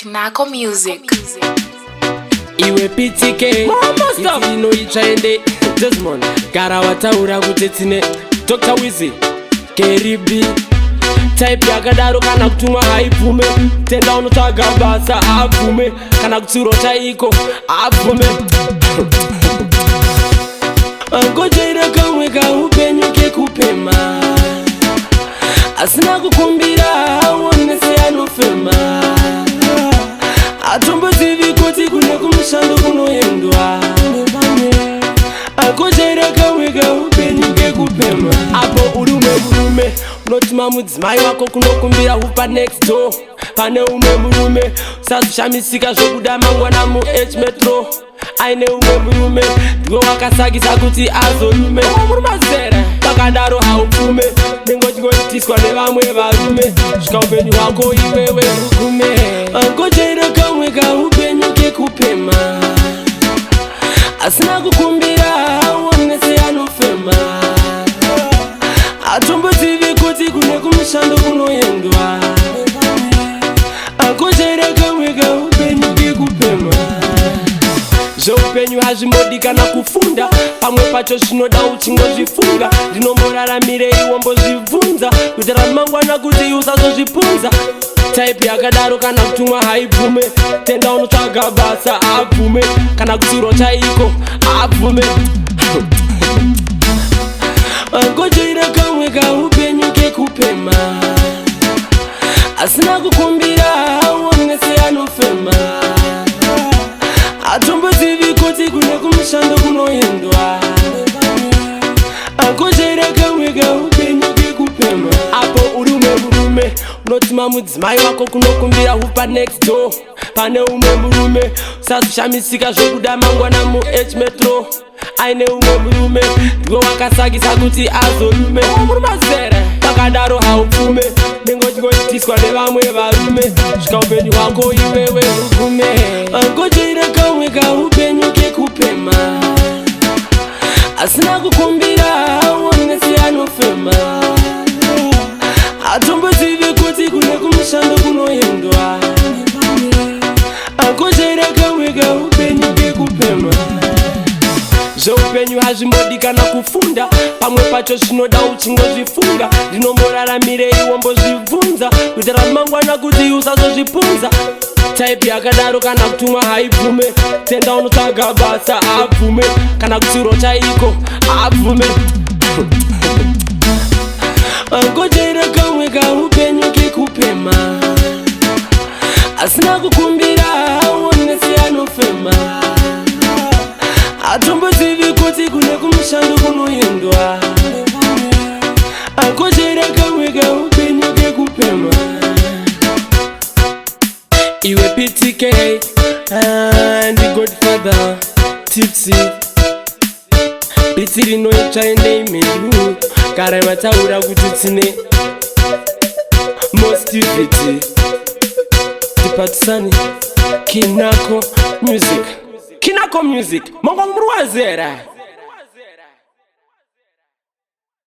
Kinako Music. Iwe PTK ino ichaende Desmond Garawataura kuti tine Dr. Wizzy KRB Type yakadaro kana kutumwa haibvume tenda unotsvaga basa abvume kana kutsuro chaiko abvume angojaira kamwe kaupenyu kekupema asina kukumbira aone seanofema atombozivi kuti kune kumushando kunoendwa angojaira kamwe kaupenyu kekupema apo urume unotuma mudzimai wako kunokumbira upa next door pane umwe murume usazvishamisika zvokuda mangwana muH metro aine umwe murume ndiwo wakasakisa kuti azorume murume zera pakadaro haupfume nengotingoitiswa nevamwe varume svika upenyu hwako iwewe rugume angojaira kamwe kaupenyu kekupema asina kukumbira aone seanofema atombozivi kuti kune kumushando kunoendwa angojaira kamwe kaupenyu kekupema zveupenyu hazvimbodi kana kufunda pamwe pacho zvinoda uchingozvifunga ndinomboraramire iwombozvibvunza kuitira mangwana kuti usazozvipunza type yakadaro kana kutumwa haibvume tenda unotsvaga basa abvume kana kutsuro chaiko abvume angojaira kamwe kaupenyu kekupema asina kukumbira aone seanofema atombozivi kuti kune kumushando kunoendwa angojaira kamwe kaupenyu kekupema apo urume unotuma mudzimai wako kunokumbira upa next door pane umwe murume usazvishamisika zvokuda mangwana muH metro aine umwe murume ndiwo wakasakisa kuti azorume murume zera pakadaro haupfume nengotingoitiswa nevamwe varume svika upenyu hwako iwewe rugume angojaira kamwe kaupenyu kekupema asina kukumbira aone seanofema atombozivi kuti kune kumushando kunoendwa angojaira kamwe kaupenyu kekupema zveupenyu hazvimbodi kana kufunda pamwe pacho zvinoda uchingozvifunga ndinomboraramire iwombozvibvunza kuitira mangwana kuti usazozvipunza type yakadaro kana kutumwa haibvume tenda unotsvaga basa abvume kana kutsuro chaiko abvume angojaira kamwe kaupenyu kekupema asina kukumbira aone seanofema atombozivi kuti kune kumushando kunoendwa angojaira kamwe kaupenyu kekupema iwe PTK and Godfather Tipsy biti rinoitsvaende imhenyu gara mataura kuti tine mostivity tipatisani Kinako Music mongo muri wazera